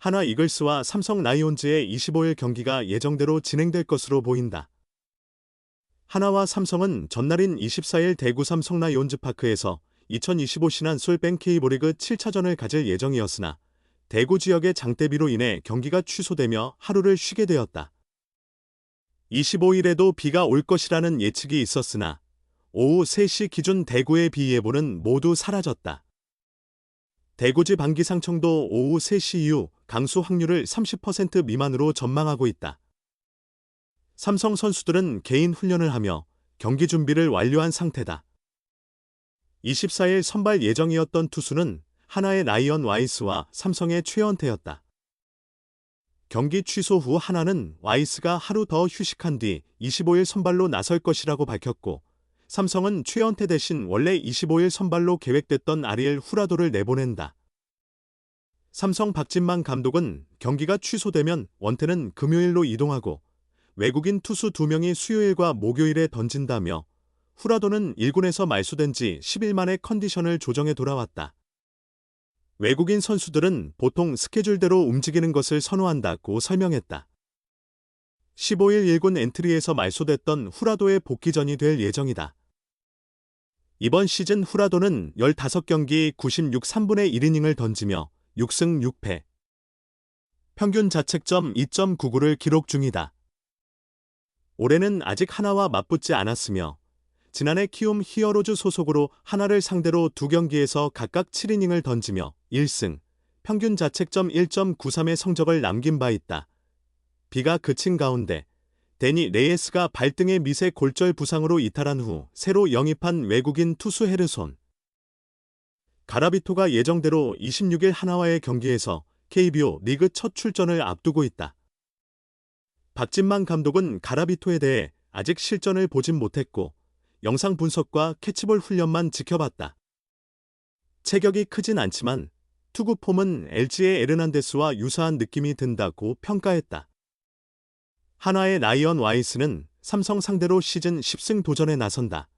하나 이글스와 삼성 라이온즈의 25일 경기가 예정대로 진행될 것으로 보인다. 하나와 삼성은 전날인 24일 대구 삼성 라이온즈 파크에서 2025 신한 솔뱅 K리그 7차전을 가질 예정이었으나 대구 지역의 장대비로 인해 경기가 취소되며 하루를 쉬게 되었다. 25일에도 비가 올 것이라는 예측이 있었으나 오후 3시 기준 대구의 비 예보는 모두 사라졌다. 대구지 방기상청도 오후 3시 이후 강수 확률을 30% 미만으로 전망하고 있다. 삼성 선수들은 개인 훈련을 하며 경기 준비를 완료한 상태다. 24일 선발 예정이었던 투수는 하나의 라이언 와이스와 삼성의 최원태였다. 경기 취소 후 하나는 와이스가 하루 더 휴식한 뒤 25일 선발로 나설 것이라고 밝혔고, 삼성은 최원태 대신 원래 25일 선발로 계획됐던 아리엘 후라도를 내보낸다. 삼성 박진만 감독은 경기가 취소되면 원태는 금요일로 이동하고 외국인 투수 2명이 수요일과 목요일에 던진다며, 후라도는 1군에서 말소된 지 10일 만에 컨디션을 조정해 돌아왔다. 외국인 선수들은 보통 스케줄대로 움직이는 것을 선호한다고 설명했다. 15일 1군 엔트리에서 말소됐던 후라도의 복귀전이 될 예정이다. 이번 시즌 후라도는 15경기 96 3분의 1이닝을 던지며 6승 6패, 평균 자책점 2.99를 기록 중이다. 올해는 아직 하나와 맞붙지 않았으며 지난해 키움 히어로즈 소속으로 하나를 상대로 2경기에서 각각 7이닝을 던지며 1승, 평균 자책점 1.93의 성적을 남긴 바 있다. 비가 그친 가운데 데니 레이에스가 발등의 미세 골절 부상으로 이탈한 후 새로 영입한 외국인 투수 헤르손 가라비토가 예정대로 26일 하나와의 경기에서 KBO 리그 첫 출전을 앞두고 있다. 박진만 감독은 가라비토에 대해 아직 실전을 보진 못했고 영상 분석과 캐치볼 훈련만 지켜봤다. 체격이 크진 않지만 투구 폼은 LG의 에르난데스와 유사한 느낌이 든다고 평가했다. 하나의 라이언 와이스는 삼성 상대로 시즌 10승 도전에 나선다.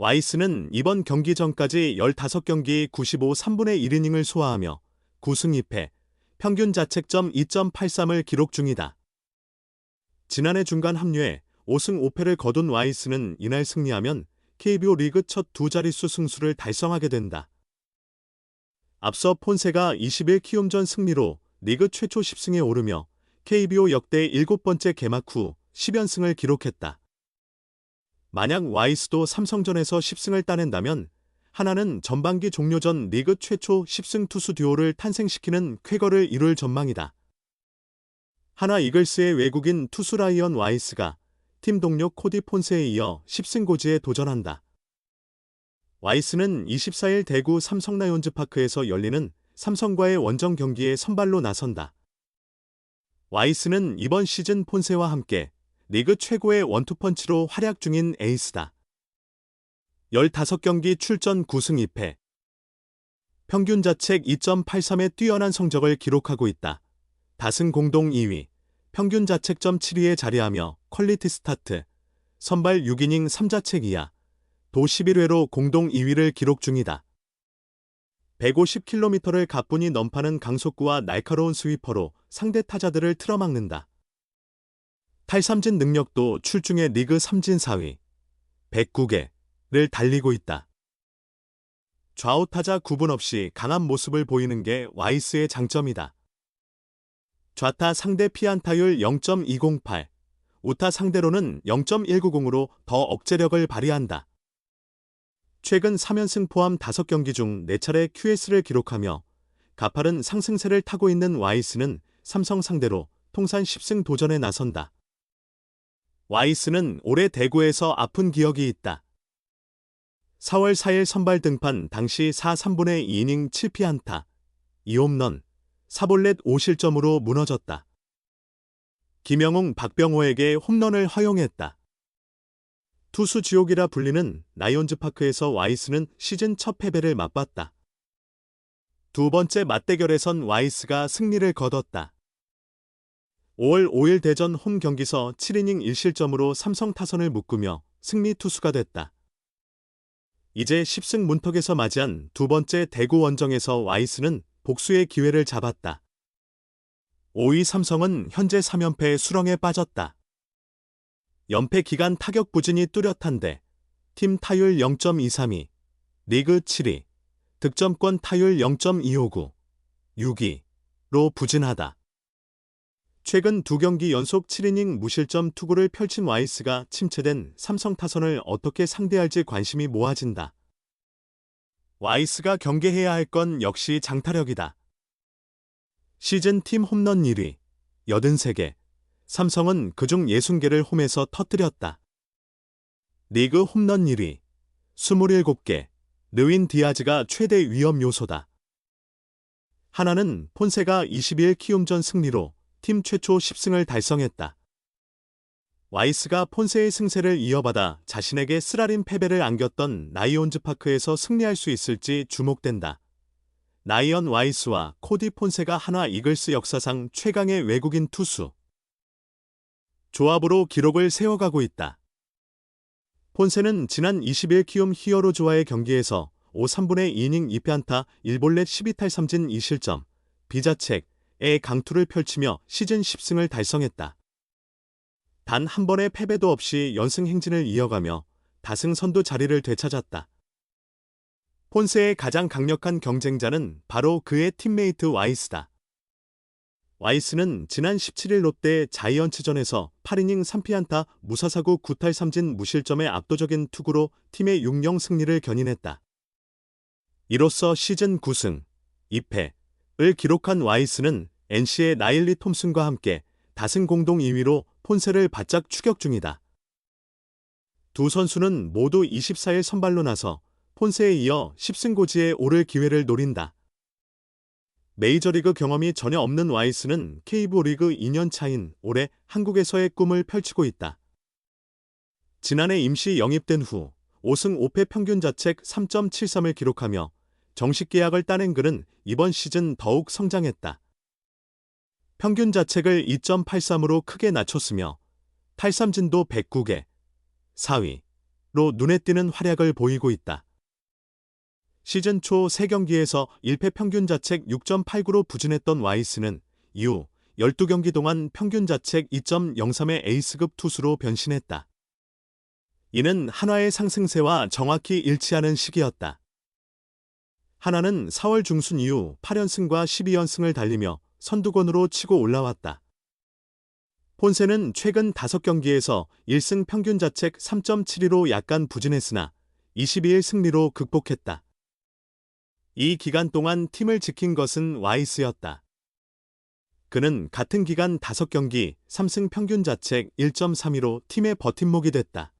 와이스는 이번 경기 전까지 15경기 95 3분의 1이닝을 소화하며 9승 2패, 평균 자책점 2.83을 기록 중이다. 지난해 중간 합류해 5승 5패를 거둔 와이스는 이날 승리하면 KBO 리그 첫 2자릿수 승수를 달성하게 된다. 앞서 폰세가 20일 키움전 승리로 리그 최초 10승에 오르며 KBO 역대 7번째 개막 후 10연승을 기록했다. 만약 와이스도 삼성전에서 10승을 따낸다면 하나는 전반기 종료 전 리그 최초 10승 투수 듀오를 탄생시키는 쾌거를 이룰 전망이다. 하나 이글스의 외국인 투수 라이언 와이스가 팀 동료 코디 폰세에 이어 10승 고지에 도전한다. 와이스는 24일 대구 삼성 라이온즈 파크에서 열리는 삼성과의 원정 경기에 선발로 나선다. 와이스는 이번 시즌 폰세와 함께 리그 최고의 원투펀치로 활약 중인 에이스다. 15경기 출전 9승 2패, 평균 자책 2.83의 뛰어난 성적을 기록하고 있다. 다승 공동 2위, 평균 자책점 7위에 자리하며 퀄리티 스타트, 선발 6이닝 3자책 이하, 도 11회로 공동 2위를 기록 중이다. 150km를 가뿐히 넘파는 강속구와 날카로운 스위퍼로 상대 타자들을 틀어막는다. 탈삼진 능력도 출중의 리그 3진 4위, 109개를 달리고 있다. 좌우 타자 구분 없이 강한 모습을 보이는 게 와이스의 장점이다. 좌타 상대 피안타율 0.208, 우타 상대로는 0.190으로 더 억제력을 발휘한다. 최근 3연승 포함 5경기 중 4차례 QS를 기록하며 가파른 상승세를 타고 있는 와이스는 삼성 상대로 통산 10승 도전에 나선다. 와이스는 올해 대구에서 아픈 기억이 있다. 4월 4일 선발 등판 당시 4 3분의 2이닝 7피안타, 2홈런, 4볼넷 5실점으로 무너졌다. 김영웅, 박병호에게 홈런을 허용했다. 투수 지옥이라 불리는 라이온즈 파크에서 와이스는 시즌 첫 패배를 맛봤다. 두 번째 맞대결에선 와이스가 승리를 거뒀다. 5월 5일 대전 홈 경기서 7이닝 1실점으로 삼성 타선을 묶으며 승리 투수가 됐다. 이제 10승 문턱에서 맞이한 두 번째 대구 원정에서 와이스는 복수의 기회를 잡았다. 5위 삼성은 현재 3연패 수렁에 빠졌다. 연패 기간 타격 부진이 뚜렷한데 팀 타율 0.232, 리그 7위, 득점권 타율 0.259, 6위로 부진하다. 최근 2경기 연속 7이닝 무실점 투구를 펼친 와이스가 침체된 삼성 타선을 어떻게 상대할지 관심이 모아진다. 와이스가 경계해야 할 건 역시 장타력이다. 시즌 팀 홈런 1위, 83개, 삼성은 그중 60개를 홈에서 터뜨렸다. 리그 홈런 1위, 27개, 르윈 디아즈가 최대 위험 요소다. 하나는 폰세가 22일 키움전 승리로 팀 최초 10승을 달성했다. 와이스가 폰세의 승세를 이어받아 자신에게 쓰라린 패배를 안겼던 라이온즈 파크에서 승리할 수 있을지 주목된다. 라이언 와이스와 코디 폰세가 한화 이글스 역사상 최강의 외국인 투수 조합으로 기록을 세워가고 있다. 폰세는 지난 20일 키움 히어로즈와의 경기에서 5, 3분의 2이닝 2패안타 1볼넷 12탈삼진 2실점, 비자책의 강투를 펼치며 시즌 10승을 달성했다. 단 한 번의 패배도 없이 연승 행진을 이어가며 다승 선두 자리를 되찾았다. 폰세의 가장 강력한 경쟁자는 바로 그의 팀메이트 와이스다. 와이스는 지난 17일 롯데 자이언츠전에서 8이닝 3피안타 무사사구 9탈삼진 무실점의 압도적인 투구로 팀의 6령 승리를 견인했다. 이로써 시즌 9승, 2패를 기록한 와이스는 NC의 라일리 톰슨과 함께 다승 공동 2위로 폰세를 바짝 추격 중이다. 두 선수는 모두 24일 선발로 나서 폰세에 이어 10승 고지에 오를 기회를 노린다. 메이저리그 경험이 전혀 없는 와이스는 KBO 리그 2년 차인 올해 한국에서의 꿈을 펼치고 있다. 지난해 임시 영입된 후 5승 5패 평균 자책 3.73을 기록하며 정식 계약을 따낸 그는 이번 시즌 더욱 성장했다. 평균 자책을 2.83으로 크게 낮췄으며 탈삼진도 109개, 4위로 눈에 띄는 활약을 보이고 있다. 시즌 초 3경기에서 1패 평균 자책 6.89로 부진했던 와이스는 이후 12경기 동안 평균 자책 2.03의 에이스급 투수로 변신했다. 이는 한화의 상승세와 정확히 일치하는 시기였다. 한화는 4월 중순 이후 8연승과 12연승을 달리며 선두권으로 치고 올라왔다. 폰세는 최근 5경기에서 1승 평균 자책 3.72로 약간 부진했으나 22일 승리로 극복했다. 이 기간 동안 팀을 지킨 것은 와이스였다. 그는 같은 기간 5경기 3승 평균 자책 1.32로 팀의 버팀목이 됐다.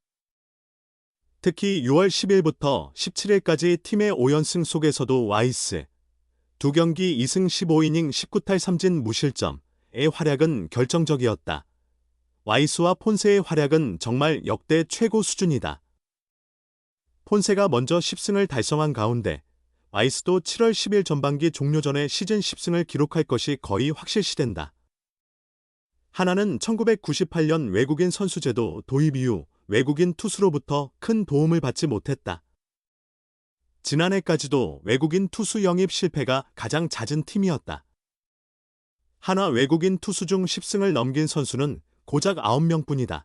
특히 6월 10일부터 17일까지 팀의 5연승 속에서도 와이스 2경기 2승 15이닝 19탈삼진 무실점의 활약은 결정적이었다. 와이스와 폰세의 활약은 정말 역대 최고 수준이다. 폰세가 먼저 10승을 달성한 가운데 와이스도 7월 10일 전반기 종료 전에 시즌 10승을 기록할 것이 거의 확실시된다. 하나는 1998년 외국인 선수제도 도입 이후 외국인 투수로부터 큰 도움을 받지 못했다. 지난해까지도 외국인 투수 영입 실패가 가장 잦은 팀이었다. 한화 외국인 투수 중 10승을 넘긴 선수는 고작 9명뿐이다.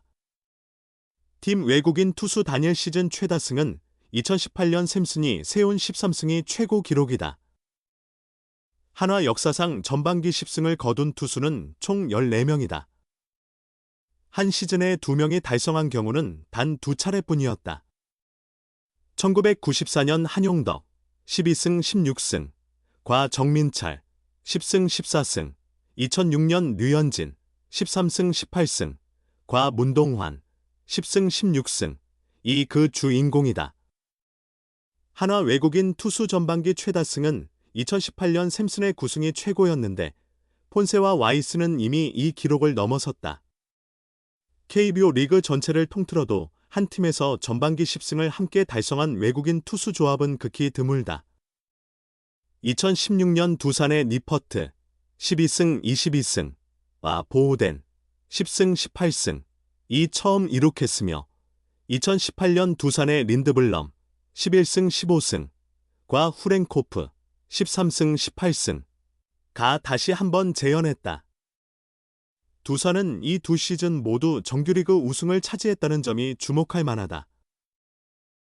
팀 외국인 투수 단일 시즌 최다승은 2018년 샘슨이 세운 13승이 최고 기록이다. 한화 역사상 전반기 10승을 거둔 투수는 총 14명이다. 한 시즌에 2명이 달성한 경우는 단 2차례뿐이었다. 1994년 한용덕 12승 16승, 과 정민철 10승 14승, 2006년 류현진 13승 18승, 과 문동환 10승 16승, 이 그 주인공이다. 한화 외국인 투수 전반기 최다승은 2018년 샘슨의 9승이 최고였는데 폰세와 와이스는 이미 이 기록을 넘어섰다. KBO 리그 전체를 통틀어도 한 팀에서 전반기 10승을 함께 달성한 외국인 투수 조합은 극히 드물다. 2016년 두산의 니퍼트 12승 22승와 보우덴 10승 18승 이 처음 이룩했으며 2018년 두산의 린드블럼 11승 15승, 과 후렌코프 13승 18승, 가 다시 한번 재현했다. 두산은 이 두 시즌 모두 정규리그 우승을 차지했다는 점이 주목할 만하다.